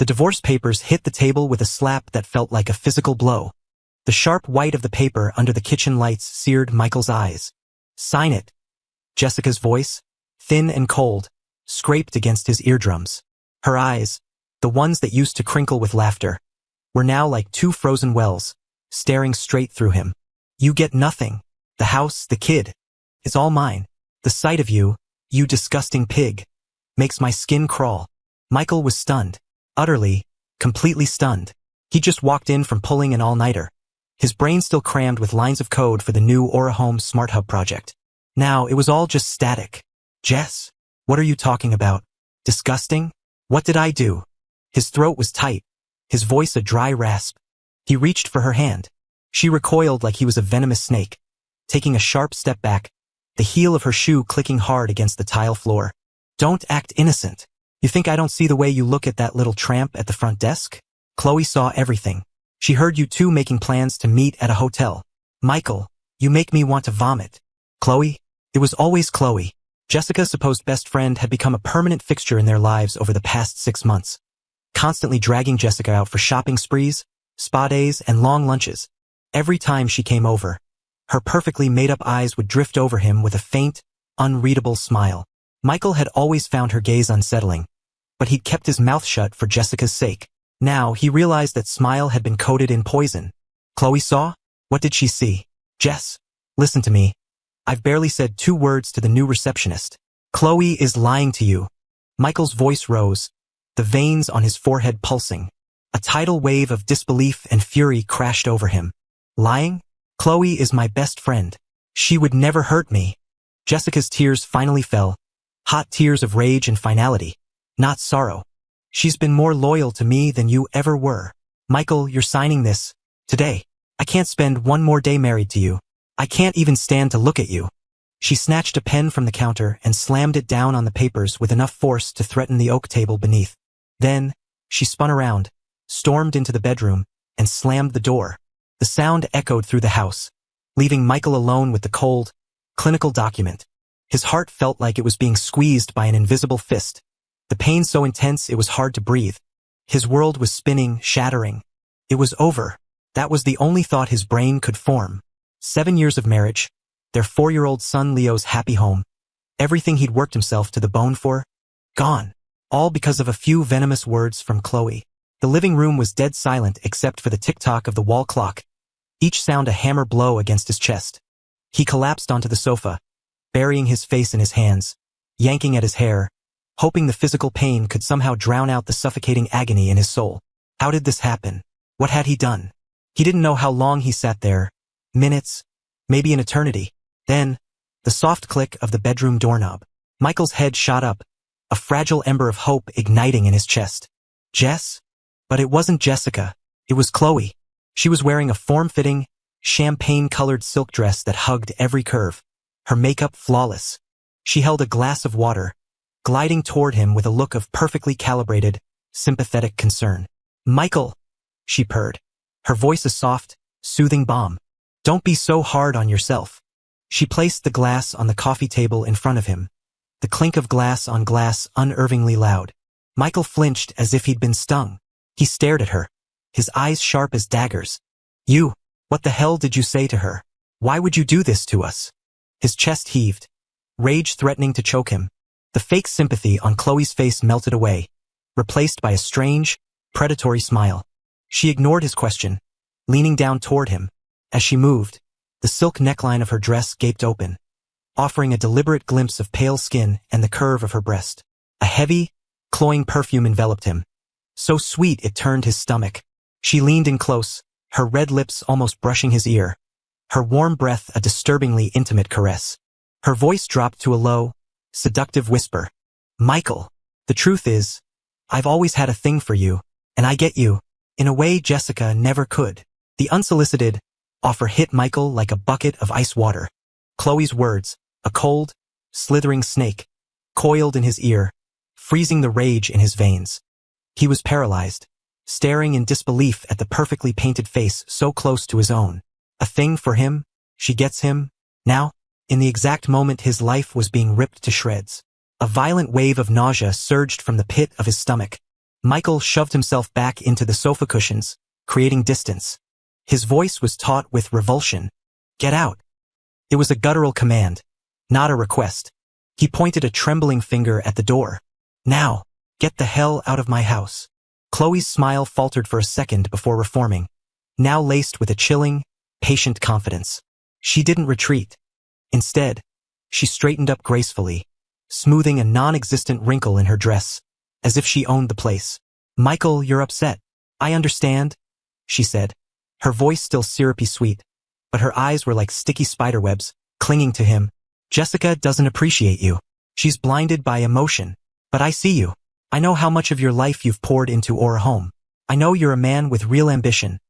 The divorce papers hit the table with a slap that felt like a physical blow. The sharp white of the paper under the kitchen lights seared Michael's eyes. "Sign it." Jessica's voice, thin and cold, scraped against his eardrums. Her eyes, the ones that used to crinkle with laughter, were now like two frozen wells, staring straight through him. "You get nothing. The house, the kid. It's all mine. The sight of you, you disgusting pig, makes my skin crawl." Michael was stunned. Utterly, completely stunned. He just walked in from pulling an all-nighter. His brain still crammed with lines of code for the new Aura Home Smart Hub project. Now it was all just static. "Jess, what are you talking about? Disgusting? What did I do?" His throat was tight, his voice a dry rasp. He reached for her hand. She recoiled like he was a venomous snake, taking a sharp step back, the heel of her shoe clicking hard against the tile floor. "Don't act innocent. You think I don't see the way you look at that little tramp at the front desk?" Chloe saw everything. She heard you two making plans to meet at a hotel. "Michael, you make me want to vomit." Chloe? It was always Chloe. Jessica's supposed best friend had become a permanent fixture in their lives over the past 6 months, constantly dragging Jessica out for shopping sprees, spa days, and long lunches. Every time she came over, her perfectly made-up eyes would drift over him with a faint, unreadable smile. Michael had always found her gaze unsettling, but he'd kept his mouth shut for Jessica's sake. Now he realized that smile had been coated in poison. Chloe saw? What did she see? "Jess, listen to me. I've barely said 2 words to the new receptionist. Chloe is lying to you." Michael's voice rose, the veins on his forehead pulsing. A tidal wave of disbelief and fury crashed over him. "Lying? Chloe is my best friend. She would never hurt me." Jessica's tears finally fell, hot tears of rage and finality, not sorrow. "She's been more loyal to me than you ever were. Michael, you're signing this, today. I can't spend one more day married to you. I can't even stand to look at you." She snatched a pen from the counter and slammed it down on the papers with enough force to threaten the oak table beneath. Then, she spun around, stormed into the bedroom, and slammed the door. The sound echoed through the house, leaving Michael alone with the cold, clinical document. His heart felt like it was being squeezed by an invisible fist. The pain so intense it was hard to breathe. His world was spinning, shattering. It was over. That was the only thought his brain could form. 7 years of marriage, their 4-year-old son Leo's happy home, everything he'd worked himself to the bone for, gone. All because of a few venomous words from Chloe. The living room was dead silent except for the tick-tock of the wall clock, each sound a hammer blow against his chest. He collapsed onto the sofa, burying his face in his hands, yanking at his hair, hoping the physical pain could somehow drown out the suffocating agony in his soul. How did this happen? What had he done? He didn't know how long he sat there. Minutes, maybe an eternity. Then, the soft click of the bedroom doorknob. Michael's head shot up, a fragile ember of hope igniting in his chest. Jess? But it wasn't Jessica. It was Chloe. She was wearing a form-fitting, champagne-colored silk dress that hugged every curve, her makeup flawless. She held a glass of water, gliding toward him with a look of perfectly calibrated, sympathetic concern. "Michael," she purred, her voice a soft, soothing balm. "Don't be so hard on yourself." She placed the glass on the coffee table in front of him, the clink of glass on glass unervingly loud. Michael flinched as if he'd been stung. He stared at her, his eyes sharp as daggers. "You, what the hell did you say to her? Why would you do this to us?" His chest heaved, rage threatening to choke him. The fake sympathy on Chloe's face melted away, replaced by a strange, predatory smile. She ignored his question, leaning down toward him. As she moved, the silk neckline of her dress gaped open, offering a deliberate glimpse of pale skin and the curve of her breast. A heavy, cloying perfume enveloped him, so sweet it turned his stomach. She leaned in close, her red lips almost brushing his ear, her warm breath a disturbingly intimate caress. Her voice dropped to a low, seductive whisper. "Michael, the truth is, I've always had a thing for you, and I get you, in a way Jessica never could." The unsolicited offer hit Michael like a bucket of ice water. Chloe's words, a cold, slithering snake, coiled in his ear, freezing the rage in his veins. He was paralyzed, staring in disbelief at the perfectly painted face so close to his own. A thing for him? She gets him? Now? In the exact moment his life was being ripped to shreds. A violent wave of nausea surged from the pit of his stomach. Michael shoved himself back into the sofa cushions, creating distance. His voice was taut with revulsion. Get out. It was a guttural command, not a request. He pointed a trembling finger at the door. Now, get the hell out of my house. Chloe's smile faltered for a second before reforming, now laced with a chilling, patient confidence. She didn't retreat. Instead, she straightened up gracefully, smoothing a non-existent wrinkle in her dress, as if she owned the place. Michael, you're upset. I understand, she said, her voice still syrupy sweet, but her eyes were like sticky spiderwebs, clinging to him. Jessica doesn't appreciate you. She's blinded by emotion. But I see you. I know how much of your life you've poured into Aura Home. I know you're a man with real ambition.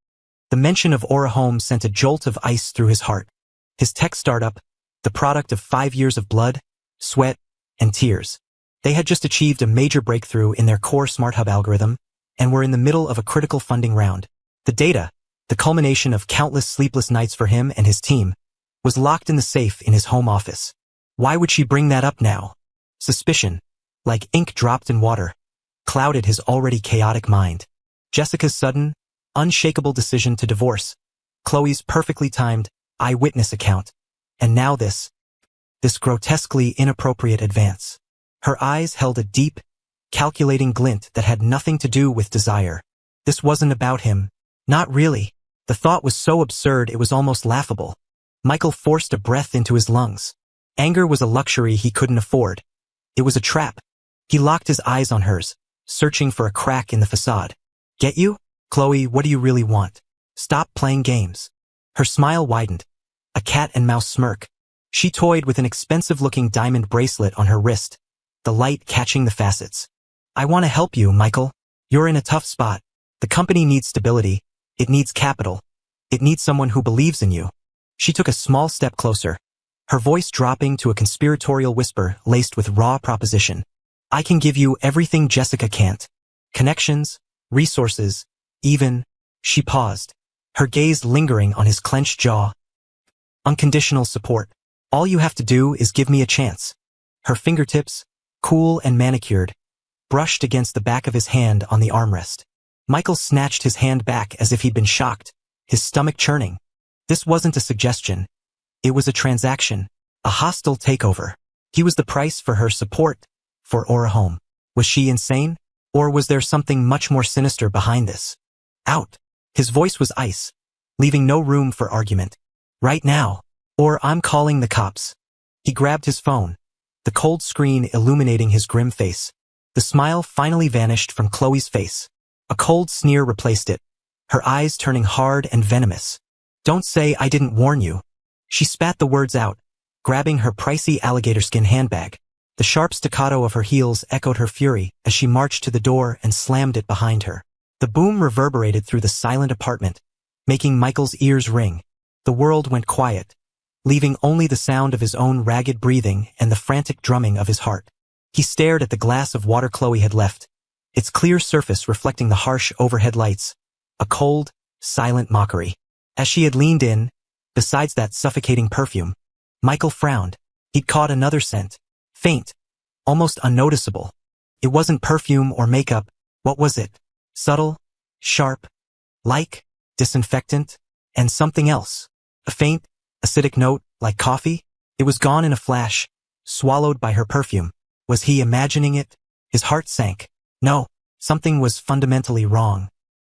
The mention of Aura Home sent a jolt of ice through his heart. His tech startup, the product of 5 years of blood, sweat, and tears. They had just achieved a major breakthrough in their core Smart Hub algorithm, and were in the middle of a critical funding round. The data, the culmination of countless sleepless nights for him and his team, was locked in the safe in his home office. Why would she bring that up now? Suspicion, like ink dropped in water, clouded his already chaotic mind. Jessica's sudden, unshakable decision to divorce, Chloe's perfectly timed eyewitness account, and now this grotesquely inappropriate advance. Her eyes held a deep, calculating glint that had nothing to do with desire. This wasn't about him. Not really. The thought was so absurd it was almost laughable. Michael forced a breath into his lungs. Anger was a luxury he couldn't afford. It was a trap. He locked his eyes on hers, searching for a crack in the facade. Get you? Chloe, what do you really want? Stop playing games. Her smile widened. A cat and mouse smirk. She toyed with an expensive-looking diamond bracelet on her wrist, the light catching the facets. I want to help you, Michael. You're in a tough spot. The company needs stability. It needs capital. It needs someone who believes in you. She took a small step closer, her voice dropping to a conspiratorial whisper laced with raw proposition. I can give you everything Jessica can't. Connections, resources, even... She paused, her gaze lingering on his clenched jaw. Unconditional support. All you have to do is give me a chance. Her fingertips, cool and manicured, brushed against the back of his hand on the armrest. Michael snatched his hand back as if he'd been shocked, his stomach churning. This wasn't a suggestion. It was a transaction, a hostile takeover. He was the price for her support, for Aura Home. Was she insane? Or was there something much more sinister behind this? Out. His voice was ice, leaving no room for argument. Right now, or I'm calling the cops. He grabbed his phone, the cold screen illuminating his grim face. The smile finally vanished from Chloe's face. A cold sneer replaced it, her eyes turning hard and venomous. Don't say I didn't warn you. She spat the words out, grabbing her pricey alligator skin handbag. The sharp staccato of her heels echoed her fury as she marched to the door and slammed it behind her. The boom reverberated through the silent apartment, making Michael's ears ring. The world went quiet, leaving only the sound of his own ragged breathing and the frantic drumming of his heart. He stared at the glass of water Chloe had left, its clear surface reflecting the harsh overhead lights, a cold, silent mockery. As she had leaned in, besides that suffocating perfume, Michael frowned. He'd caught another scent, faint, almost unnoticeable. It wasn't perfume or makeup. What was it? Subtle, sharp, like disinfectant, and something else. A faint, acidic note, like coffee? It was gone in a flash, swallowed by her perfume. Was he imagining it? His heart sank. No, something was fundamentally wrong.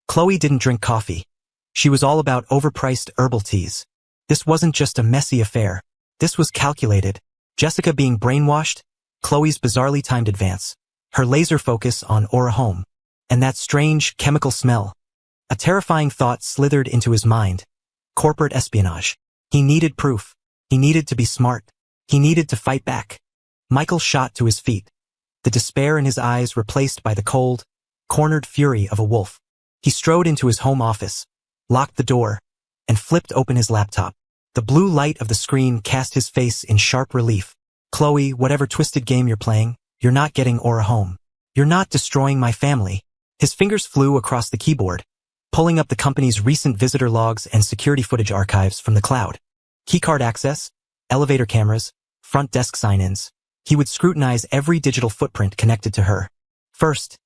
Chloe didn't drink coffee. She was all about overpriced herbal teas. This wasn't just a messy affair. This was calculated. Jessica being brainwashed, Chloe's bizarrely timed advance, her laser focus on Aura Home, and that strange chemical smell. A terrifying thought slithered into his mind. Corporate espionage. He needed proof. He needed to be smart. He needed to fight back. Michael shot to his feet, the despair in his eyes replaced by the cold, cornered fury of a wolf. He strode into his home office, locked the door, and flipped open his laptop. The blue light of the screen cast his face in sharp relief. Chloe, whatever twisted game you're playing, you're not getting Aura Home. You're not destroying my family. His fingers flew across the keyboard, pulling up the company's recent visitor logs and security footage archives from the cloud. Keycard access, elevator cameras, front desk sign-ins. He would scrutinize every digital footprint connected to her. First,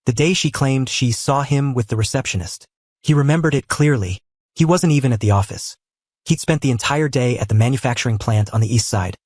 The day she claimed she saw him with the receptionist. He remembered it clearly. He wasn't even at the office. He'd spent the entire day at the manufacturing plant on the east side,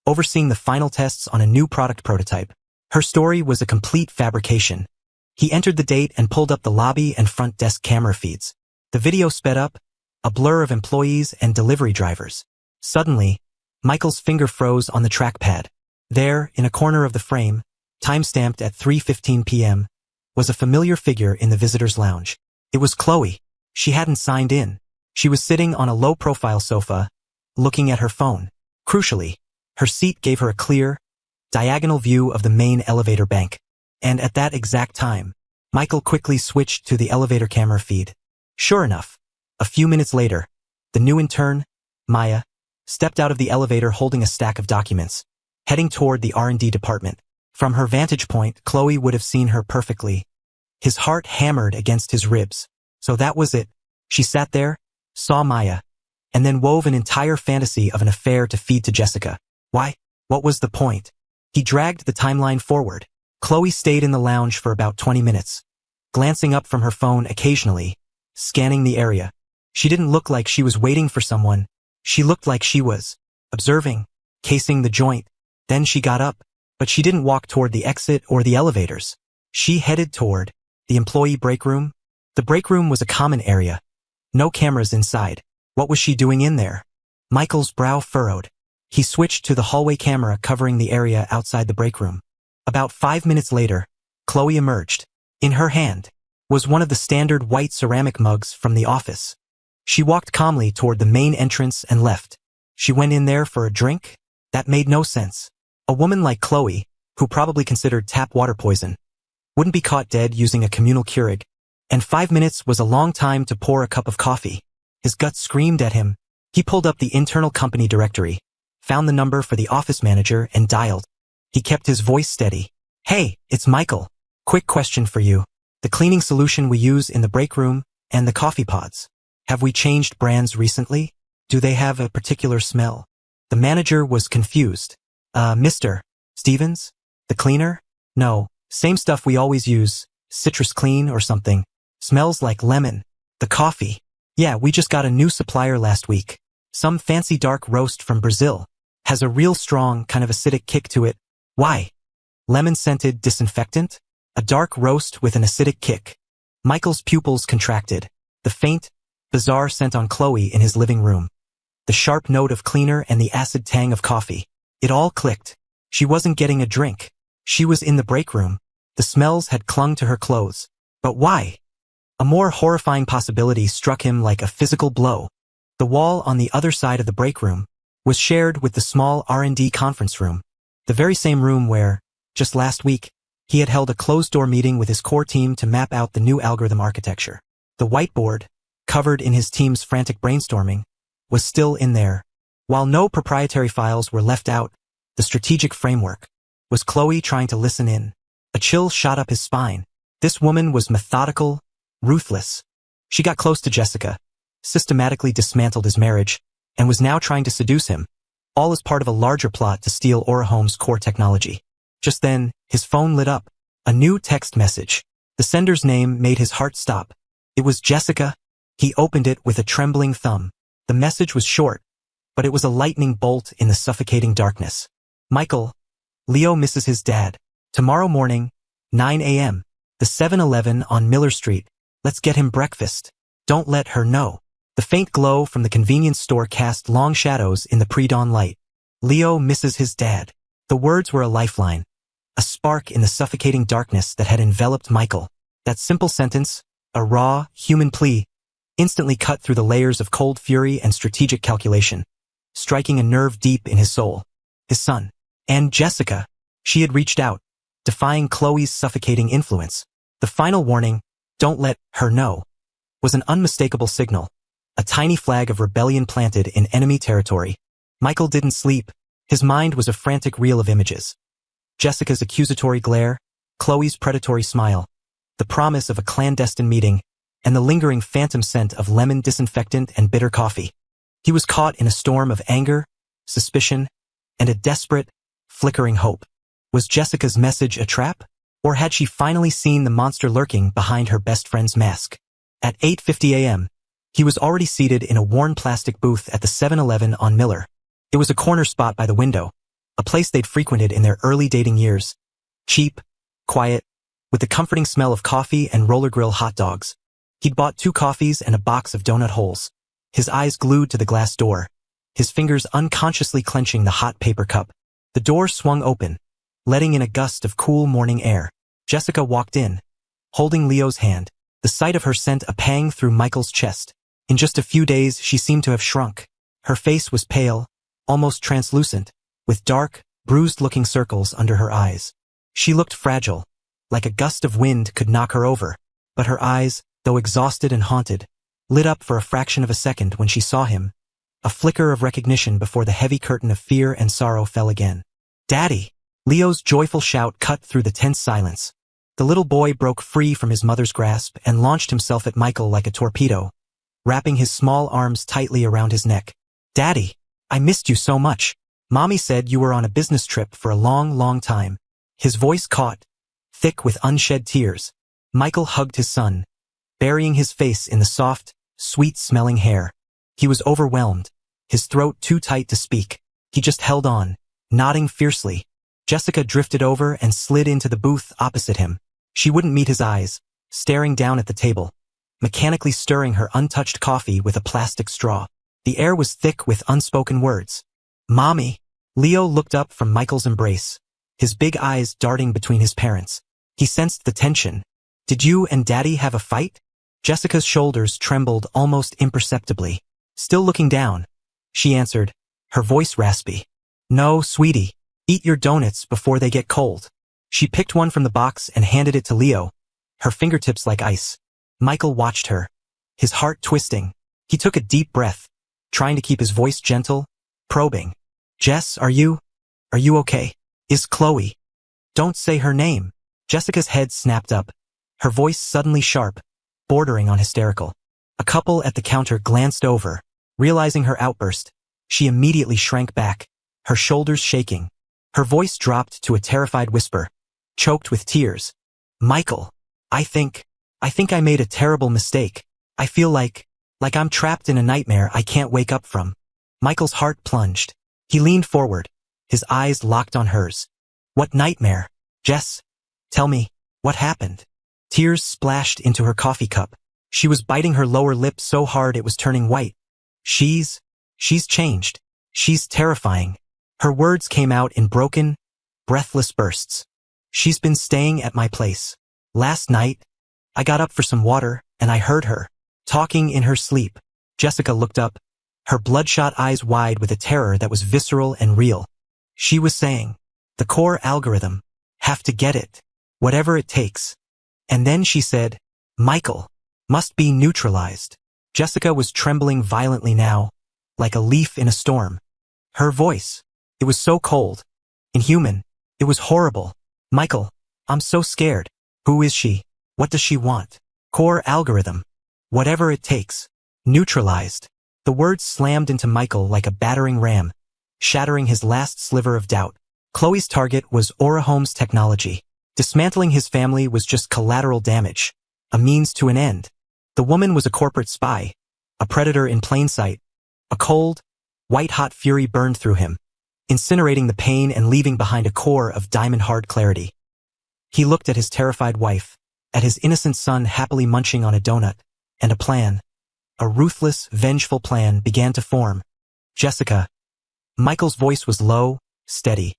overseeing the final tests on a new product prototype. Her story was a complete fabrication. He entered the date and pulled up the lobby and front desk camera feeds. The video sped up, a blur of employees and delivery drivers. Suddenly, Michael's finger froze on the trackpad. There, in a corner of the frame, time-stamped at 3:15 p.m., was a familiar figure in the visitor's lounge. It was Chloe. She hadn't signed in. She was sitting on a low-profile sofa, looking at her phone. Crucially, her seat gave her a clear, diagonal view of the main elevator bank. And at that exact time, Michael quickly switched to the elevator camera feed. Sure enough, a few minutes later, the new intern, Maya, stepped out of the elevator holding a stack of documents, heading toward the R&D department. From her vantage point, Chloe would have seen her perfectly. His heart hammered against his ribs. So that was it. She sat there, saw Maya, and then wove an entire fantasy of an affair to feed to Jessica. Why? What was the point? He dragged the timeline forward. Chloe stayed in the lounge for about 20 minutes, glancing up from her phone occasionally, scanning the area. She didn't look like she was waiting for someone. She looked like she was observing, casing the joint. Then she got up, but she didn't walk toward the exit or the elevators. She headed toward the employee break room. The break room was a common area. No cameras inside. What was she doing in there? Michael's brow furrowed. He switched to the hallway camera covering the area outside the break room. About 5 minutes later, Chloe emerged. In her hand was one of the standard white ceramic mugs from the office. She walked calmly toward the main entrance and left. She went in there for a drink? That made no sense. A woman like Chloe, who probably considered tap water poison, wouldn't be caught dead using a communal Keurig. And 5 minutes was a long time to pour a cup of coffee. His gut screamed at him. He pulled up the internal company directory, found the number for the office manager and dialed. He kept his voice steady. Hey, it's Michael. Quick question for you. The cleaning solution we use in the break room and the coffee pods. Have we changed brands recently? Do they have a particular smell? The manager was confused. Mr. Stevens? The cleaner? No, same stuff we always use. Citrus Clean or something. Smells like lemon. The coffee. Yeah, we just got a new supplier last week. Some fancy dark roast from Brazil. Has a real strong, kind of acidic kick to it. Why? Lemon-scented disinfectant? A dark roast with an acidic kick. Michael's pupils contracted. The faint, bizarre scent on Chloe in his living room. The sharp note of cleaner and the acid tang of coffee. It all clicked. She wasn't getting a drink. She was in the break room. The smells had clung to her clothes. But why? A more horrifying possibility struck him like a physical blow. The wall on the other side of the break room was shared with the small R&D conference room. The very same room where, just last week, he had held a closed-door meeting with his core team to map out the new algorithm architecture. The whiteboard, covered in his team's frantic brainstorming, was still in there. While no proprietary files were left out, the strategic framework. Was Chloe trying to listen in? A chill shot up his spine. This woman was methodical, ruthless. She got close to Jessica, systematically dismantled his marriage, and was now trying to seduce him, all as part of a larger plot to steal Orahome's core technology. Just then, his phone lit up. A new text message. The sender's name made his heart stop. It was Jessica. He opened it with a trembling thumb. The message was short, but it was a lightning bolt in the suffocating darkness. Michael, Leo misses his dad. Tomorrow morning, 9 a.m. The 7-Eleven on Miller Street. Let's get him breakfast. Don't let her know. The faint glow from the convenience store cast long shadows in the pre-dawn light. Leo misses his dad. The words were a lifeline, a spark in the suffocating darkness that had enveloped Michael. That simple sentence, a raw, human plea, instantly cut through the layers of cold fury and strategic calculation, striking a nerve deep in his soul. His son. And Jessica. She had reached out, defying Chloe's suffocating influence. The final warning, don't let her know, was an unmistakable signal, a tiny flag of rebellion planted in enemy territory. Michael didn't sleep. His mind was a frantic reel of images. Jessica's accusatory glare, Chloe's predatory smile, the promise of a clandestine meeting, and the lingering phantom scent of lemon disinfectant and bitter coffee. He was caught in a storm of anger, suspicion, and a desperate, flickering hope. Was Jessica's message a trap? Or had she finally seen the monster lurking behind her best friend's mask? At 8:50 a.m., he was already seated in a worn plastic booth at the 7-Eleven on Miller. It was a corner spot by the window, a place they'd frequented in their early dating years. Cheap, quiet, with the comforting smell of coffee and roller grill hot dogs. He'd bought 2 coffees and a box of donut holes, his eyes glued to the glass door, his fingers unconsciously clenching the hot paper cup. The door swung open, letting in a gust of cool morning air. Jessica walked in, holding Leo's hand. The sight of her sent a pang through Michael's chest. In just a few days, she seemed to have shrunk. Her face was pale, almost translucent, with dark, bruised-looking circles under her eyes. She looked fragile, like a gust of wind could knock her over. But her eyes, though exhausted and haunted, lit up for a fraction of a second when she saw him, a flicker of recognition before the heavy curtain of fear and sorrow fell again. "Daddy!" Leo's joyful shout cut through the tense silence. The little boy broke free from his mother's grasp and launched himself at Michael like a torpedo, wrapping his small arms tightly around his neck. "Daddy, I missed you so much. Mommy said you were on a business trip for a long, long time." His voice caught, thick with unshed tears. Michael hugged his son, burying his face in the soft, sweet-smelling hair. He was overwhelmed, his throat too tight to speak. He just held on, nodding fiercely. Jessica drifted over and slid into the booth opposite him. She wouldn't meet his eyes, staring down at the table, mechanically stirring her untouched coffee with a plastic straw. The air was thick with unspoken words. "Mommy!" Leo looked up from Michael's embrace, his big eyes darting between his parents. He sensed the tension. "Did you and Daddy have a fight?" Jessica's shoulders trembled almost imperceptibly. Still looking down, she answered, her voice raspy. "No, sweetie. Eat your donuts before they get cold." She picked one from the box and handed it to Leo, her fingertips like ice. Michael watched her, his heart twisting. He took a deep breath, trying to keep his voice gentle, probing. "Jess, are you okay? Is Chloe?" "Don't say her name." Jessica's head snapped up, her voice suddenly sharp, bordering on hysterical. A couple at the counter glanced over. Realizing her outburst, she immediately shrank back, her shoulders shaking. Her voice dropped to a terrified whisper, choked with tears. "Michael, I think I made a terrible mistake. I feel like I'm trapped in a nightmare I can't wake up from." Michael's heart plunged. He leaned forward, his eyes locked on hers. "What nightmare? Jess, tell me, what happened?" Tears splashed into her coffee cup. She was biting her lower lip so hard it was turning white. She's changed. She's terrifying." Her words came out in broken, breathless bursts. "She's been staying at my place. Last night, I got up for some water, and I heard her talking in her sleep." Jessica looked up, her bloodshot eyes wide with a terror that was visceral and real. She was saying, "The core algorithm. Have to get it. Whatever it takes." And then she said, "Michael must be neutralized." Jessica was trembling violently now, like a leaf in a storm. Her voice, it was so cold, inhuman. It was horrible. "Michael, I'm so scared. Who is she? What does she want? Core algorithm. Whatever it takes. Neutralized." The words slammed into Michael like a battering ram, shattering his last sliver of doubt. Chloe's target was Aura Home's technology. Dismantling his family was just collateral damage, a means to an end. The woman was a corporate spy, a predator in plain sight. A cold, white-hot fury burned through him, incinerating the pain and leaving behind a core of diamond-hard clarity. He looked at his terrified wife, at his innocent son happily munching on a donut, and a plan, a ruthless, vengeful plan began to form. "Jessica." Michael's voice was low, steady,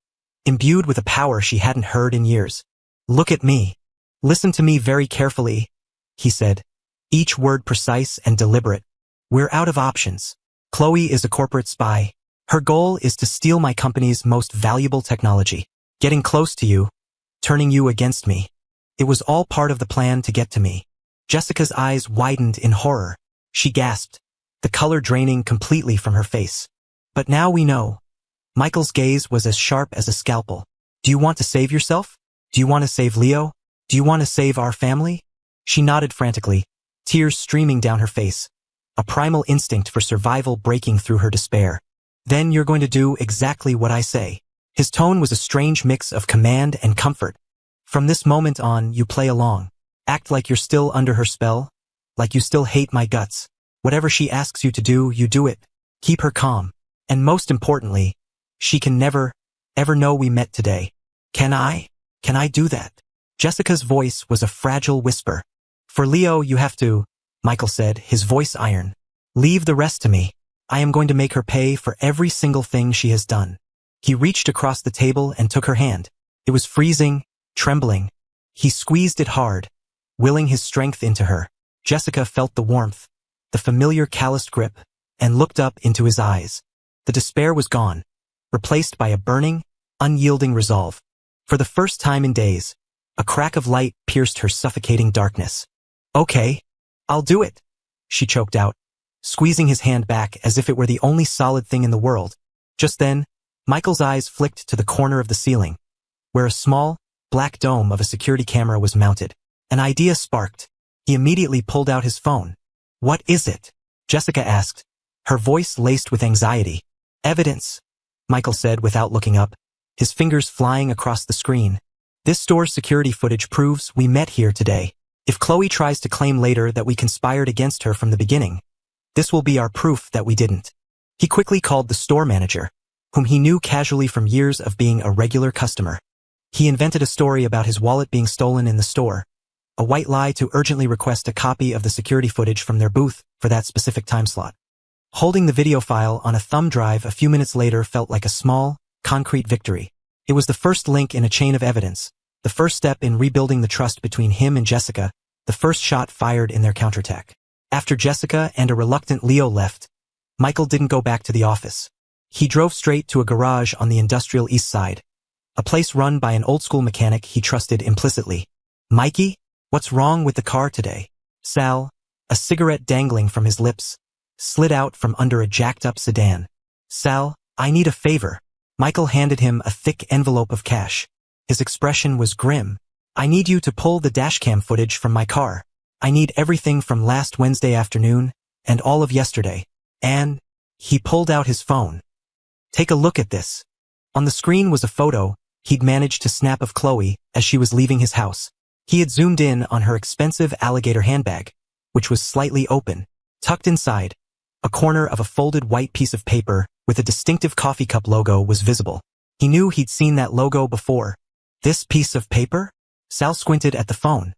imbued with a power she hadn't heard in years. "Look at me. Listen to me very carefully," he said, each word precise and deliberate. "We're out of options. Chloe is a corporate spy. Her goal is to steal my company's most valuable technology, getting close to you, turning you against me. It was all part of the plan to get to me." Jessica's eyes widened in horror. She gasped, the color draining completely from her face. "But now we know." Michael's gaze was as sharp as a scalpel. "Do you want to save yourself? Do you want to save Leo? Do you want to save our family?" She nodded frantically, tears streaming down her face, a primal instinct for survival breaking through her despair. "Then you're going to do exactly what I say." His tone was a strange mix of command and comfort. From this moment on, you play along. Act like you're still under her spell, like you still hate my guts. Whatever she asks you to do, you do it. Keep her calm. And most importantly, she can never, ever know we met today. Can I? Can I do that? Jessica's voice was a fragile whisper. For Leo, you have to, Michael said, his voice iron. Leave the rest to me. I am going to make her pay for every single thing she has done. He reached across the table and took her hand. It was freezing, trembling. He squeezed it hard, willing his strength into her. Jessica felt the warmth, the familiar calloused grip, and looked up into his eyes. The despair was gone, replaced by a burning, unyielding resolve. For the first time in days, a crack of light pierced her suffocating darkness. Okay, I'll do it, she choked out, squeezing his hand back as if it were the only solid thing in the world. Just then, Michael's eyes flicked to the corner of the ceiling, where a small, black dome of a security camera was mounted. An idea sparked. He immediately pulled out his phone. What is it? Jessica asked, her voice laced with anxiety. Evidence, Michael said without looking up, his fingers flying across the screen. This store's security footage proves we met here today. If Chloe tries to claim later that we conspired against her from the beginning, this will be our proof that we didn't. He quickly called the store manager, whom he knew casually from years of being a regular customer. He invented a story about his wallet being stolen in the store, a white lie to urgently request a copy of the security footage from their booth for that specific time slot. Holding the video file on a thumb drive a few minutes later felt like a small, concrete victory. It was the first link in a chain of evidence, the first step in rebuilding the trust between him and Jessica, the first shot fired in their counterattack. After Jessica and a reluctant Leo left, Michael didn't go back to the office. He drove straight to a garage on the industrial east side, a place run by an old-school mechanic he trusted implicitly. Mikey? What's wrong with the car today? Sal, a cigarette dangling from his lips, slid out from under a jacked-up sedan. Sal, I need a favor. Michael handed him a thick envelope of cash. His expression was grim. I need you to pull the dashcam footage from my car. I need everything from last Wednesday afternoon and all of yesterday. And he pulled out his phone. Take a look at this. On the screen was a photo he'd managed to snap of Chloe as she was leaving his house. He had zoomed in on her expensive alligator handbag, which was slightly open. Tucked inside, a corner of a folded white piece of paper with a distinctive coffee cup logo was visible. He knew he'd seen that logo before. This piece of paper? Sal squinted at the phone.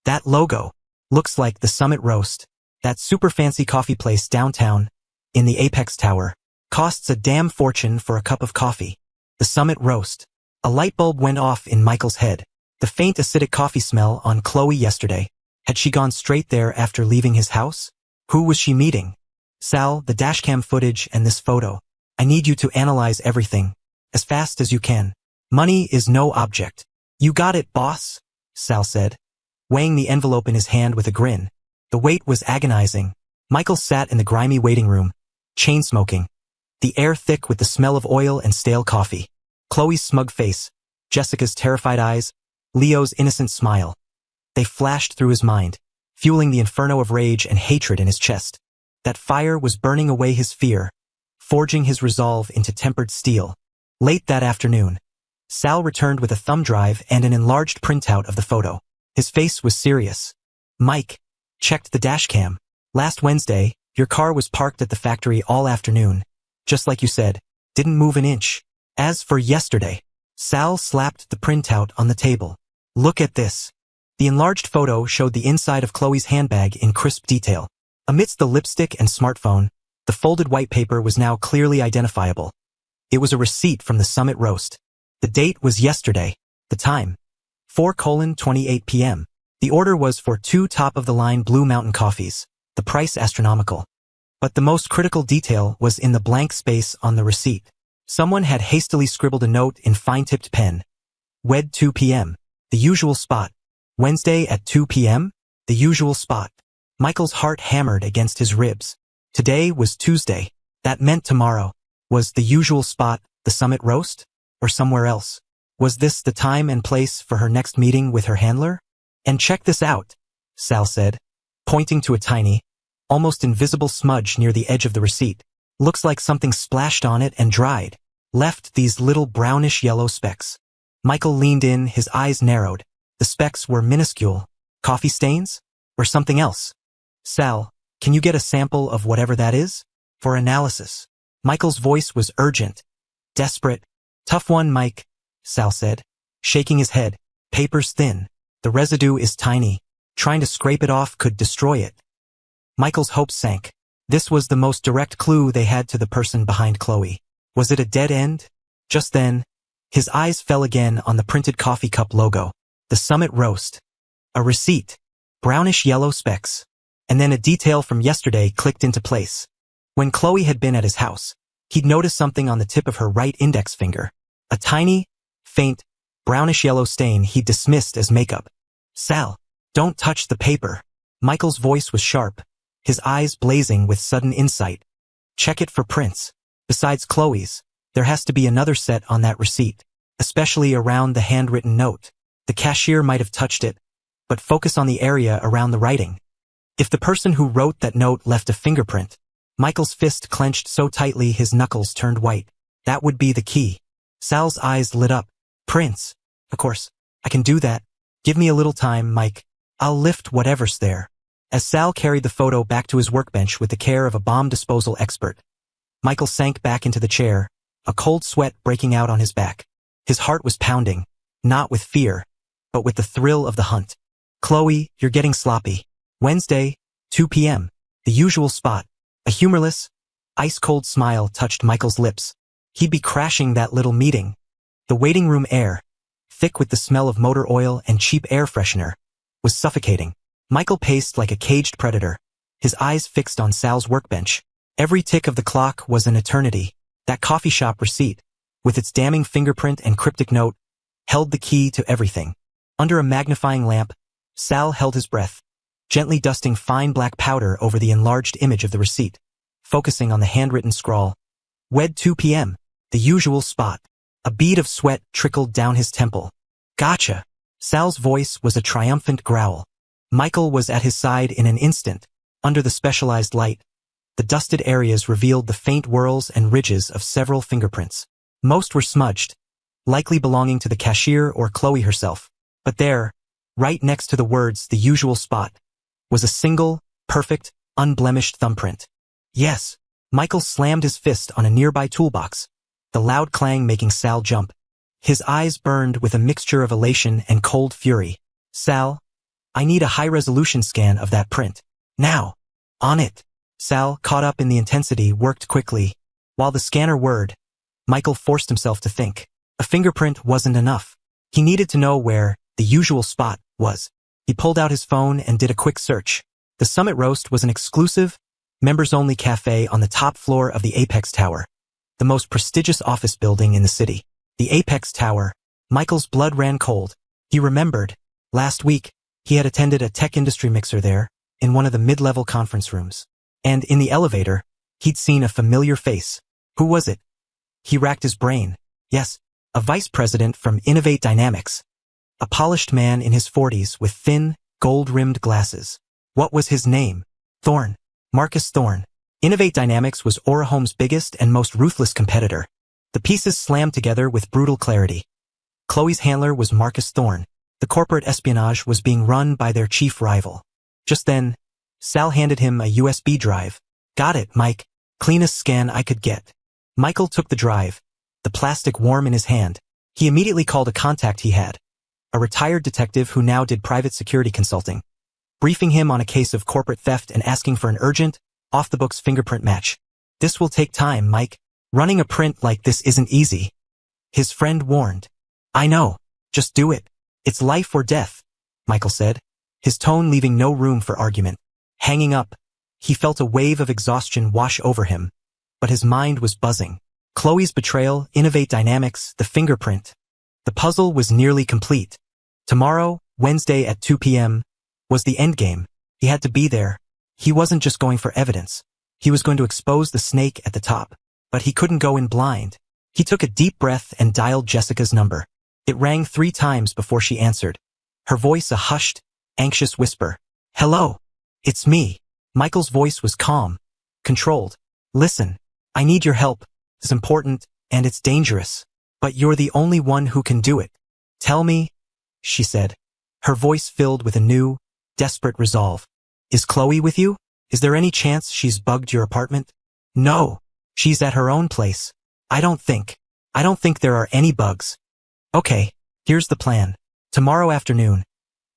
That logo. Looks like the Summit Roast. That super fancy coffee place downtown, in the Apex Tower. Costs a damn fortune for a cup of coffee. The Summit Roast. A light bulb went off in Michael's head. The faint acidic coffee smell on Chloe yesterday. Had she gone straight there after leaving his house? Who was she meeting? Sal, the dashcam footage and this photo. I need you to analyze everything, as fast as you can. Money is no object. You got it, boss, Sal said, weighing the envelope in his hand with a grin. The weight was agonizing. Michael sat in the grimy waiting room, chain-smoking, the air thick with the smell of oil and stale coffee. Chloe's smug face, Jessica's terrified eyes, Leo's innocent smile. They flashed through his mind, fueling the inferno of rage and hatred in his chest. That fire was burning away his fear, forging his resolve into tempered steel. Late that afternoon, Sal returned with a thumb drive and an enlarged printout of the photo. His face was serious. Mike, checked the dashcam. Last Wednesday, your car was parked at the factory all afternoon. Just like you said, didn't move an inch. As for yesterday, Sal slapped the printout on the table. Look at this. The enlarged photo showed the inside of Chloe's handbag in crisp detail. Amidst the lipstick and smartphone, the folded white paper was now clearly identifiable. It was a receipt from the Summit Roast. The date was yesterday. The time, 4:28 p.m. The order was for 2 top-of-the-line Blue Mountain coffees, the price astronomical. But the most critical detail was in the blank space on the receipt. Someone had hastily scribbled a note in fine-tipped pen. Wed 2 p.m. The usual spot. Wednesday at 2 p.m. The usual spot. Michael's heart hammered against his ribs. Today was Tuesday. That meant tomorrow. Was the usual spot the Summit Roast? Or somewhere else? Was this the time and place for her next meeting with her handler? And check this out, Sal said, pointing to a tiny, almost invisible smudge near the edge of the receipt. Looks like something splashed on it and dried. Left these little brownish yellow specks. Michael leaned in, his eyes narrowed. The specks were minuscule. Coffee stains? Or something else? Sal, can you get a sample of whatever that is? For analysis. Michael's voice was urgent. Desperate. Tough one, Mike, Sal said, shaking his head. Paper's thin. The residue is tiny. Trying to scrape it off could destroy it. Michael's hopes sank. This was the most direct clue they had to the person behind Chloe. Was it a dead end? Just then, his eyes fell again on the printed coffee cup logo. The Summit Roast. A receipt. Brownish yellow specks. And then a detail from yesterday clicked into place. When Chloe had been at his house, he'd noticed something on the tip of her right index finger. A tiny, faint, brownish yellow stain he'd dismissed as makeup. Sal, don't touch the paper. Michael's voice was sharp, his eyes blazing with sudden insight. Check it for prints. Besides Chloe's, there has to be another set on that receipt, especially around the handwritten note. The cashier might have touched it, but focus on the area around the writing. If the person who wrote that note left a fingerprint, Michael's fist clenched so tightly his knuckles turned white. That would be the key. Sal's eyes lit up. Prints. Of course, I can do that. Give me a little time, Mike. I'll lift whatever's there. As Sal carried the photo back to his workbench with the care of a bomb disposal expert, Michael sank back into the chair, a cold sweat breaking out on his back. His heart was pounding, not with fear, but with the thrill of the hunt. Chloe, you're getting sloppy. Wednesday, 2 p.m. The usual spot. A humorless, ice-cold smile touched Michael's lips. He'd be crashing that little meeting. The waiting room air, thick with the smell of motor oil and cheap air freshener, was suffocating. Michael paced like a caged predator, his eyes fixed on Sal's workbench. Every tick of the clock was an eternity. That coffee shop receipt, with its damning fingerprint and cryptic note, held the key to everything. Under a magnifying lamp, Sal held his breath, gently dusting fine black powder over the enlarged image of the receipt, focusing on the handwritten scrawl. Wed 2 p.m., the usual spot. A bead of sweat trickled down his temple. Gotcha. Sal's voice was a triumphant growl. Michael was at his side in an instant. Under the specialized light, the dusted areas revealed the faint whorls and ridges of several fingerprints. Most were smudged, likely belonging to the cashier or Chloe herself. But there, right next to the words "the usual spot," was a single, perfect, unblemished thumbprint. Yes. Michael slammed his fist on a nearby toolbox, the loud clang making Sal jump. His eyes burned with a mixture of elation and cold fury. Sal, I need a high-resolution scan of that print. Now. On it. Sal, caught up in the intensity, worked quickly. While the scanner whirred, Michael forced himself to think. A fingerprint wasn't enough. He needed to know where the usual spot was. He pulled out his phone and did a quick search. The Summit Roast was an exclusive, members-only cafe on the top floor of the Apex Tower, the most prestigious office building in the city. The Apex Tower. Michael's blood ran cold. He remembered. Last week, he had attended a tech industry mixer there, in one of the mid-level conference rooms. And in the elevator, he'd seen a familiar face. Who was it? He racked his brain. Yes, a vice president from Innovate Dynamics. A polished man in his 40s with thin, gold-rimmed glasses. What was his name? Thorne. Marcus Thorne. Innovate Dynamics was Orahome's biggest and most ruthless competitor. The pieces slammed together with brutal clarity. Chloe's handler was Marcus Thorne. The corporate espionage was being run by their chief rival. Just then, Sal handed him a USB drive. Got it, Mike. Cleanest scan I could get. Michael took the drive, the plastic warm in his hand. He immediately called a contact he had, a retired detective who now did private security consulting, briefing him on a case of corporate theft and asking for an urgent, off-the-books fingerprint match. This will take time, Mike. Running a print like this isn't easy. His friend warned. I know. Just do it. It's life or death, Michael said, his tone leaving no room for argument. Hanging up, he felt a wave of exhaustion wash over him, but his mind was buzzing. Chloe's betrayal, Innovate Dynamics, the fingerprint. The puzzle was nearly complete. Tomorrow, Wednesday at 2 p.m., was the endgame. He had to be there. He wasn't just going for evidence. He was going to expose the snake at the top. But he couldn't go in blind. He took a deep breath and dialed Jessica's number. It rang 3 times before she answered. Her voice a hushed, anxious whisper. Hello. It's me. Michael's voice was calm, controlled. Listen, I need your help. It's important, and it's dangerous. But you're the only one who can do it. Tell me, she said, her voice filled with a new, desperate resolve. Is Chloe with you? Is there any chance she's bugged your apartment? No. She's at her own place. I don't think there are any bugs. Okay, here's the plan. Tomorrow afternoon,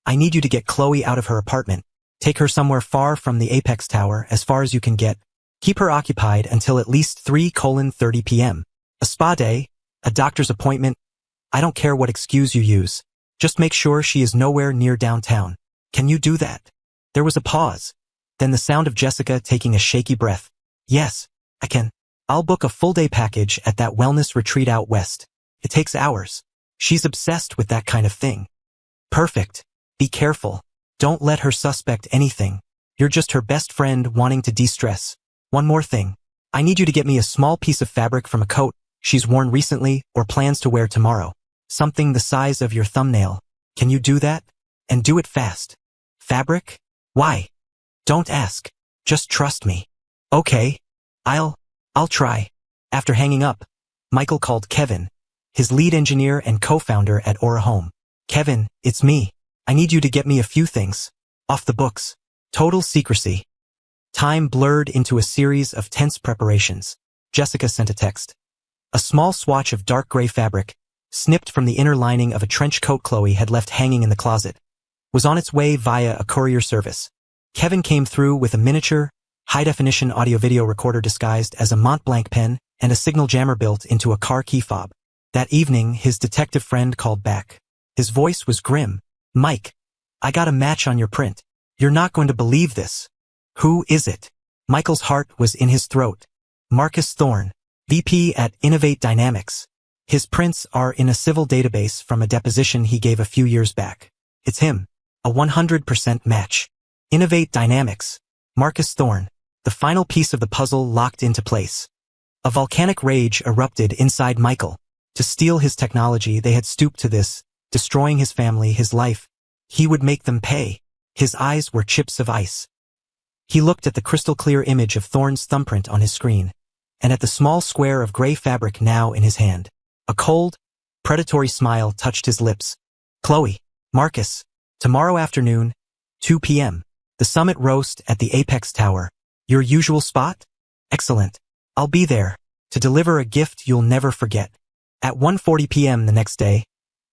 I need you to get Chloe out of her apartment. Take her somewhere far from the Apex Tower, as far as you can get. Keep her occupied until at least 3:30 p.m. A spa day, a doctor's appointment. I don't care what excuse you use. Just make sure she is nowhere near downtown. Can you do that? There was a pause. Then the sound of Jessica taking a shaky breath. Yes, I can. I'll book a full-day package at that wellness retreat out west. It takes hours. She's obsessed with that kind of thing. Perfect. Be careful. Don't let her suspect anything. You're just her best friend wanting to de-stress. One more thing. I need you to get me a small piece of fabric from a coat she's worn recently or plans to wear tomorrow. Something the size of your thumbnail. Can you do that? And do it fast. Fabric? Why? Don't ask. Just trust me. Okay. I'll try. After hanging up, Michael called Kevin, his lead engineer and co-founder at Aura Home. Kevin, it's me. I need you to get me a few things. Off the books. Total secrecy. Time blurred into a series of tense preparations. Jessica sent a text. A small swatch of dark gray fabric, snipped from the inner lining of a trench coat Chloe had left hanging in the closet, was on its way via a courier service. Kevin came through with a miniature, high-definition audio-video recorder disguised as a Mont-Blanc pen and a signal jammer built into a car key fob. That evening, his detective friend called back. His voice was grim. Mike, I got a match on your print. You're not going to believe this. Who is it? Michael's heart was in his throat. Marcus Thorne, VP at Innovate Dynamics. His prints are in a civil database from a deposition he gave a few years back. It's him. A 100% match. Innovate Dynamics. Marcus Thorne. The final piece of the puzzle locked into place. A volcanic rage erupted inside Michael. To steal his technology, they had stooped to this, destroying his family, his life. He would make them pay. His eyes were chips of ice. He looked at the crystal-clear image of Thorne's thumbprint on his screen, and at the small square of gray fabric now in his hand. A cold, predatory smile touched his lips. Chloe, Marcus, tomorrow afternoon, 2 p.m. The summit roast at the Apex Tower. Your usual spot? Excellent. I'll be there, to deliver a gift you'll never forget. At 1:40 p.m. the next day,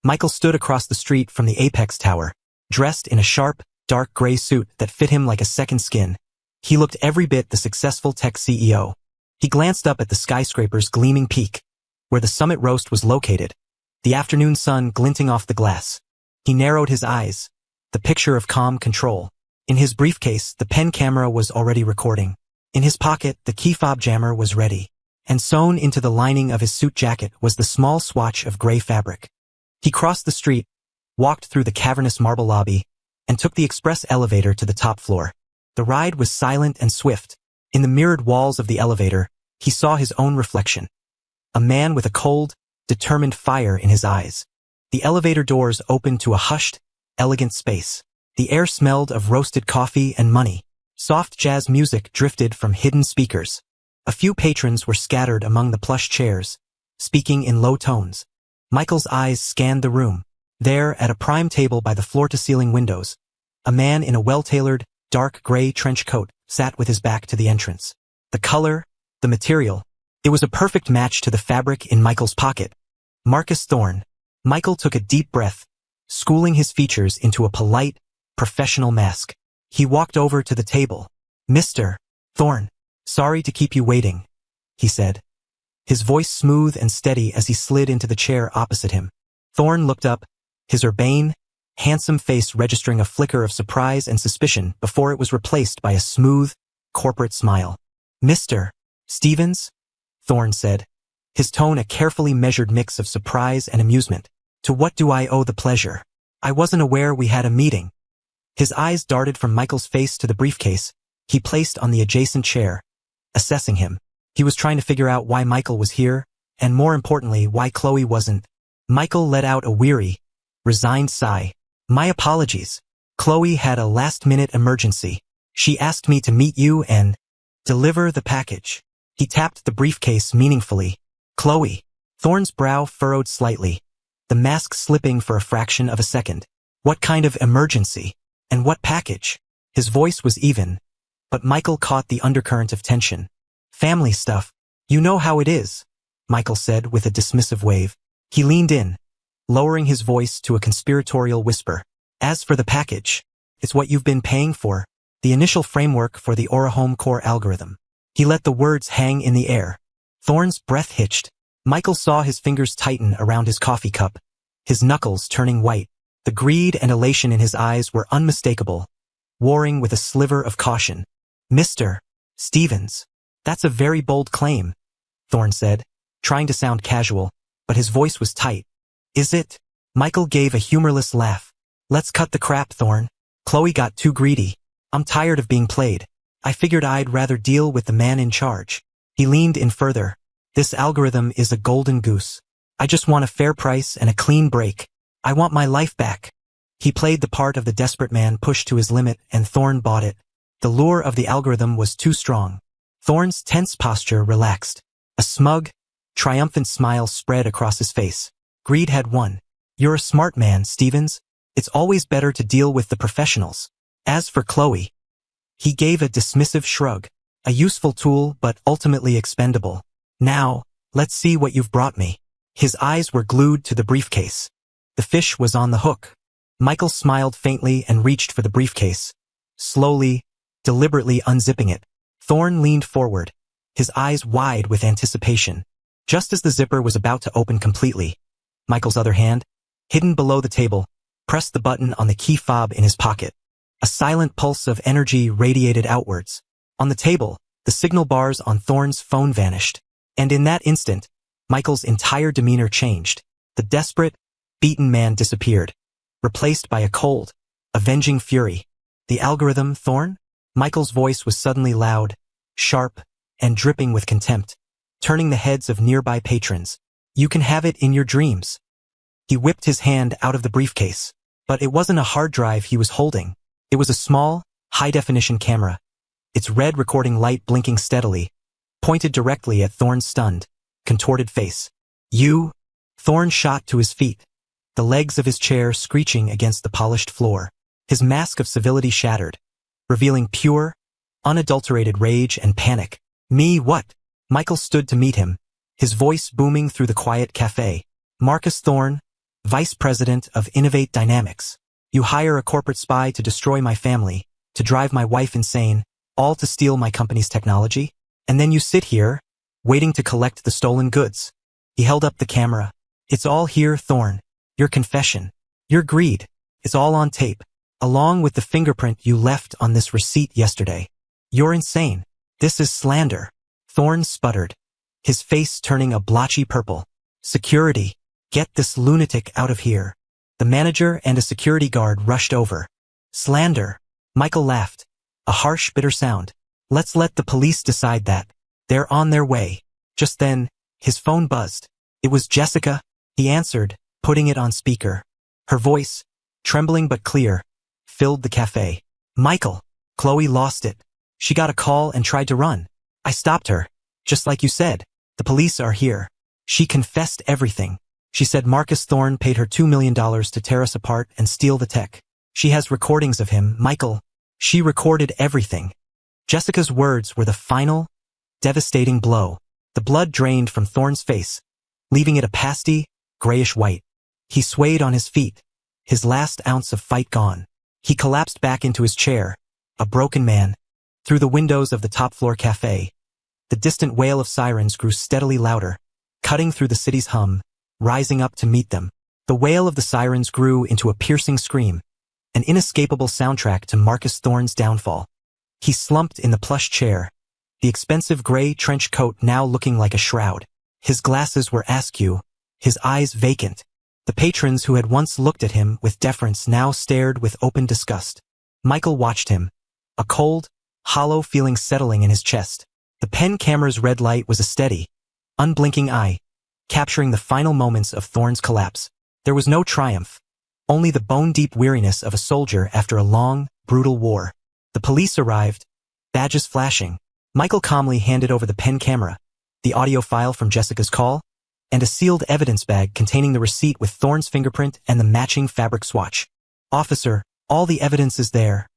Michael stood across the street from the Apex Tower, dressed in a sharp, dark gray suit that fit him like a second skin. He looked every bit the successful tech CEO. He glanced up at the skyscraper's gleaming peak, where the summit roast was located, the afternoon sun glinting off the glass. He narrowed his eyes, the picture of calm control. In his briefcase, the pen camera was already recording. In his pocket, the key fob jammer was ready. And sewn into the lining of his suit jacket was the small swatch of gray fabric. He crossed the street, walked through the cavernous marble lobby, and took the express elevator to the top floor. The ride was silent and swift. In the mirrored walls of the elevator, he saw his own reflection. A man with a cold, determined fire in his eyes. The elevator doors opened to a hushed, elegant space. The air smelled of roasted coffee and money. Soft jazz music drifted from hidden speakers. A few patrons were scattered among the plush chairs, speaking in low tones. Michael's eyes scanned the room. There, at a prime table by the floor-to-ceiling windows, a man in a well-tailored, dark gray trench coat sat with his back to the entrance. The color, the material, it was a perfect match to the fabric in Michael's pocket. Marcus Thorne. Michael took a deep breath, schooling his features into a polite, professional mask. He walked over to the table. Mr. Thorne, sorry to keep you waiting, he said, his voice smooth and steady as he slid into the chair opposite him. Thorne looked up, his urbane, handsome face registering a flicker of surprise and suspicion before it was replaced by a smooth, corporate smile. Mr. Stevens? Thorne said, his tone a carefully measured mix of surprise and amusement. To what do I owe the pleasure? I wasn't aware we had a meeting. His eyes darted from Michael's face to the briefcase he placed on the adjacent chair, assessing him. He was trying to figure out why Michael was here, and more importantly, why Chloe wasn't. Michael let out a weary, resigned sigh. My apologies. Chloe had a last-minute emergency. She asked me to meet you and deliver the package. He tapped the briefcase meaningfully. Chloe. Thorne's brow furrowed slightly. the mask slipping for a fraction of a second. What kind of emergency? And what package? His voice was even, but Michael caught the undercurrent of tension. Family stuff. You know how it is, Michael said with a dismissive wave. He leaned in, lowering his voice to a conspiratorial whisper. As for the package, it's what you've been paying for, the initial framework for the Aura Home Core algorithm. He let the words hang in the air. Thorne's breath hitched. Michael saw his fingers tighten around his coffee cup, his knuckles turning white. The greed and elation in his eyes were unmistakable, warring with a sliver of caution. Mr. Stevens, that's a very bold claim, Thorne said, trying to sound casual, but his voice was tight. Is it? Michael gave a humorless laugh. Let's cut the crap, Thorne. Chloe got too greedy. I'm tired of being played. I figured I'd rather deal with the man in charge. He leaned in further. This algorithm is a golden goose. I just want a fair price and a clean break. I want my life back. He played the part of the desperate man pushed to his limit, and Thorne bought it. The lure of the algorithm was too strong. Thorne's tense posture relaxed. A smug, triumphant smile spread across his face. Greed had won. You're a smart man, Stevens. It's always better to deal with the professionals. As for Chloe, he gave a dismissive shrug. A useful tool, but ultimately expendable. Now, let's see what you've brought me. His eyes were glued to the briefcase. The fish was on the hook. Michael smiled faintly and reached for the briefcase, slowly, deliberately unzipping it. Thorne leaned forward, his eyes wide with anticipation. Just as the zipper was about to open completely, Michael's other hand, hidden below the table, pressed the button on the key fob in his pocket. A silent pulse of energy radiated outwards. On the table, the signal bars on Thorne's phone vanished. And in that instant, Michael's entire demeanor changed. The desperate, beaten man disappeared, replaced by a cold, avenging fury. The algorithm, Thorne? Michael's voice was suddenly loud, sharp, and dripping with contempt, turning the heads of nearby patrons. You can have it in your dreams. He whipped his hand out of the briefcase. But it wasn't a hard drive he was holding. It was a small, high-definition camera, its red recording light blinking steadily, pointed directly at Thorne's stunned, contorted face. You? Thorne shot to his feet, the legs of his chair screeching against the polished floor. His mask of civility shattered, revealing pure, unadulterated rage and panic. Me what? Michael stood to meet him, his voice booming through the quiet cafe. Marcus Thorne, Vice President of Innovate Dynamics. You hire a corporate spy to destroy my family, to drive my wife insane, all to steal my company's technology? And then you sit here, waiting to collect the stolen goods. He held up the camera. It's all here, Thorne. Your confession. Your greed. It's all on tape, along with the fingerprint you left on this receipt yesterday. You're insane. This is slander. Thorne sputtered, his face turning a blotchy purple. Security. Get this lunatic out of here. The manager and a security guard rushed over. Slander. Michael laughed, a harsh, bitter sound. Let's let the police decide that. They're on their way. Just then, his phone buzzed. It was Jessica, he answered, putting it on speaker. Her voice, trembling but clear, filled the cafe. Michael, Chloe lost it. She got a call and tried to run. I stopped her, just like you said. The police are here. She confessed everything. She said Marcus Thorne paid her $2 million to tear us apart and steal the tech. She has recordings of him, Michael. She recorded everything. Jessica's words were the final, devastating blow. The blood drained from Thorne's face, leaving it a pasty, grayish white. He swayed on his feet, his last ounce of fight gone. He collapsed back into his chair, a broken man. Through the windows of the top-floor cafe, the distant wail of sirens grew steadily louder, cutting through the city's hum, rising up to meet them. The wail of the sirens grew into a piercing scream, an inescapable soundtrack to Marcus Thorne's downfall. He slumped in the plush chair, the expensive gray trench coat now looking like a shroud. His glasses were askew, his eyes vacant. The patrons who had once looked at him with deference now stared with open disgust. Michael watched him, a cold, hollow feeling settling in his chest. The pen camera's red light was a steady, unblinking eye, capturing the final moments of Thorne's collapse. There was no triumph, only the bone-deep weariness of a soldier after a long, brutal war. The police arrived, badges flashing. Michael calmly handed over the pen camera, the audio file from Jessica's call. and a sealed evidence bag containing the receipt with Thorne's fingerprint and the matching fabric swatch. "Officer, all the evidence is there,"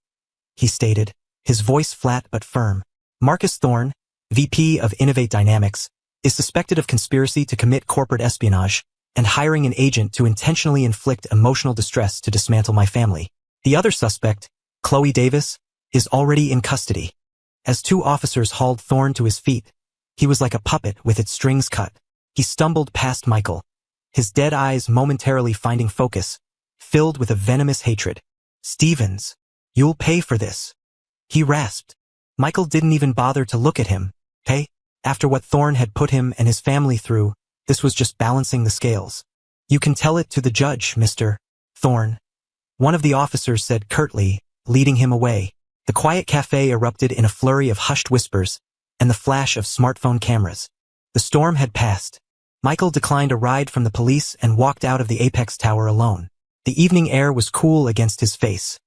he stated, his voice flat but firm. "Marcus Thorne, VP of Innovate Dynamics, is suspected of conspiracy to commit corporate espionage and hiring an agent to intentionally inflict emotional distress to dismantle my family. The other suspect, Chloe Davis, is already in custody." As two officers hauled Thorne to his feet, he was like a puppet with its strings cut. He stumbled past Michael, his dead eyes momentarily finding focus, filled with a venomous hatred. "Stevens, you'll pay for this," he rasped. Michael didn't even bother to look at him. Pay? After what Thorne had put him and his family through, this was just balancing the scales. "You can tell it to the judge, Mr. Thorne," one of the officers said curtly, leading him away. The quiet cafe erupted in a flurry of hushed whispers and the flash of smartphone cameras. The storm had passed. Michael declined a ride from the police and walked out of the Apex Tower alone. The evening air was cool against his face.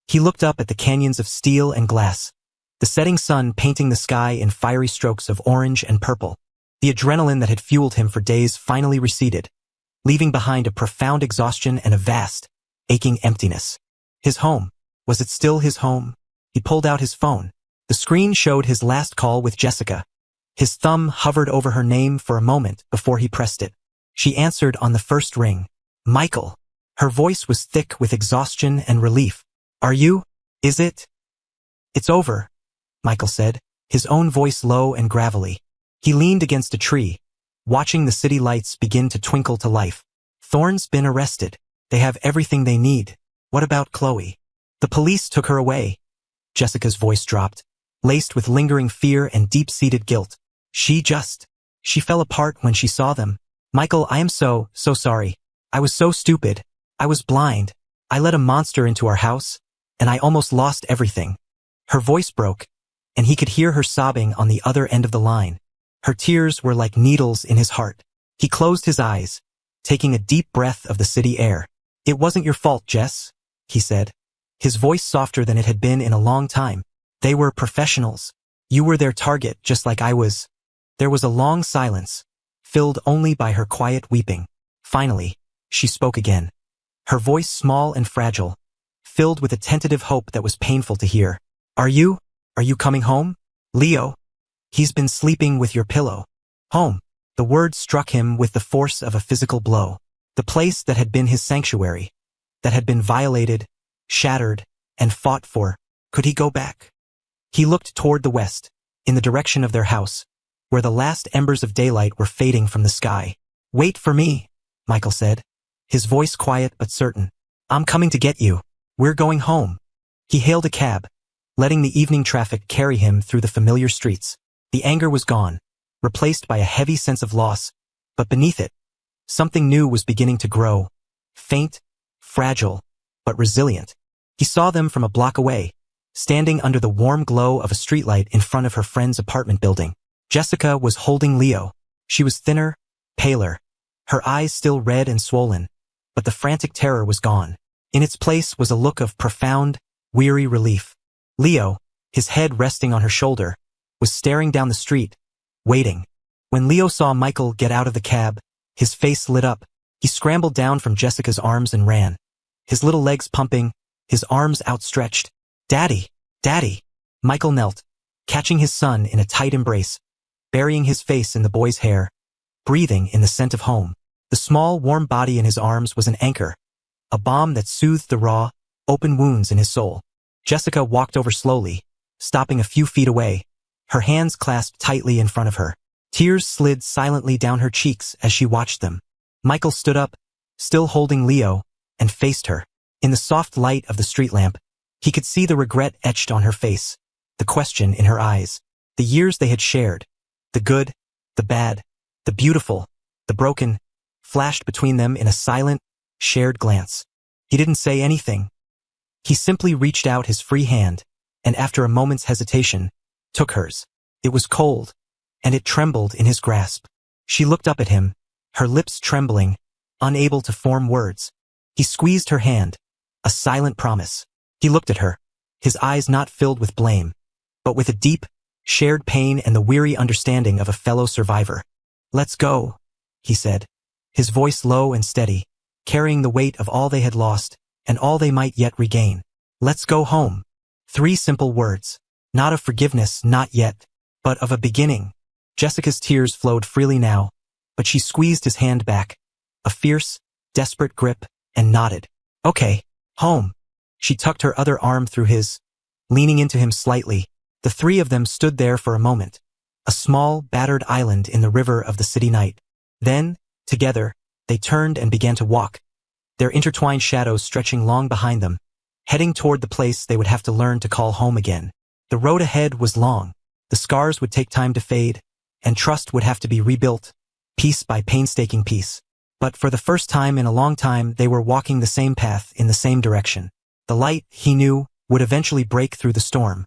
He looked up at the canyons of steel and glass, the setting sun painting the sky in fiery strokes of orange and purple. The adrenaline that had fueled him for days finally receded, leaving behind a profound exhaustion and a vast, aching emptiness. His home. Was it still his home? He pulled out his phone. The screen showed his last call with Jessica. His thumb hovered over her name for a moment before he pressed it. She answered on the first ring. "Michael." Her voice was thick with exhaustion and relief. "Are you? Is it?" "It's over," Michael said, his own voice low and gravelly. He leaned against a tree, watching the city lights begin to twinkle to life. "Thorne's been arrested. They have everything they need. What about Chloe?" "The police took her away." Jessica's voice dropped, laced with lingering fear and deep-seated guilt. She fell apart when she saw them. "Michael, I am so sorry. I was so stupid. I was blind. I let a monster into our house, and I almost lost everything." Her voice broke, and he could hear her sobbing on the other end of the line. Her tears were like needles in his heart. He closed his eyes, taking a deep breath of the city air. "It wasn't your fault, Jess," he said, his voice softer than it had been in a long time. "They were professionals. You were their target just like I was." There was a long silence, filled only by her quiet weeping. Finally, she spoke again, her voice small and fragile, filled with a tentative hope that was painful to hear. Are you coming home? Leo? He's been sleeping with your pillow." Home. The word struck him with the force of a physical blow. The place that had been his sanctuary, that had been violated, shattered, and fought for. Could he go back? He looked toward the west, in the direction of their house, where the last embers of daylight were fading from the sky. "Wait for me," Michael said, his voice quiet but certain. "I'm coming to get you. We're going home." He hailed a cab, letting the evening traffic carry him through the familiar streets. The anger was gone, replaced by a heavy sense of loss, but beneath it, something new was beginning to grow. Faint, fragile, but resilient. He saw them from a block away, standing under the warm glow of a streetlight in front of her friend's apartment building. Jessica was holding Leo. She was thinner, paler, her eyes still red and swollen, but the frantic terror was gone. In its place was a look of profound, weary relief. Leo, his head resting on her shoulder, was staring down the street, waiting. When Leo saw Michael get out of the cab, his face lit up. He scrambled down from Jessica's arms and ran, his little legs pumping, his arms outstretched. "Daddy, Daddy!" Michael knelt, catching his son in a tight embrace, burying his face in the boy's hair, breathing in the scent of home. The small, warm body in his arms was an anchor, a balm that soothed the raw, open wounds in his soul. Jessica walked over slowly, stopping a few feet away, her hands clasped tightly in front of her. Tears slid silently down her cheeks as she watched them. Michael stood up, still holding Leo, and faced her. In the soft light of the street lamp, he could see the regret etched on her face, the question in her eyes. The years they had shared, the good, the bad, the beautiful, the broken, flashed between them in a silent, shared glance. He didn't say anything. He simply reached out his free hand, and after a moment's hesitation, took hers. It was cold, and it trembled in his grasp. She looked up at him, her lips trembling, unable to form words. He squeezed her hand, a silent promise. He looked at her, his eyes not filled with blame, but with a deep, shared pain and the weary understanding of a fellow survivor. "Let's go," he said, his voice low and steady, carrying the weight of all they had lost and all they might yet regain. Let's go home. 3 simple words. Not of forgiveness, not yet, but of a beginning. Jessica's tears flowed freely now, but she squeezed his hand back, a fierce, desperate grip, and nodded. Okay, home. She tucked her other arm through his, leaning into him slightly. The 3 of them stood there for a moment, a small, battered island in the river of the city night. Then, together, they turned and began to walk, their intertwined shadows stretching long behind them, heading toward the place they would have to learn to call home again. The road ahead was long. The scars would take time to fade, and trust would have to be rebuilt, piece by painstaking piece. But for the first time in a long time, they were walking the same path in the same direction. The light, he knew, would eventually break through the storm.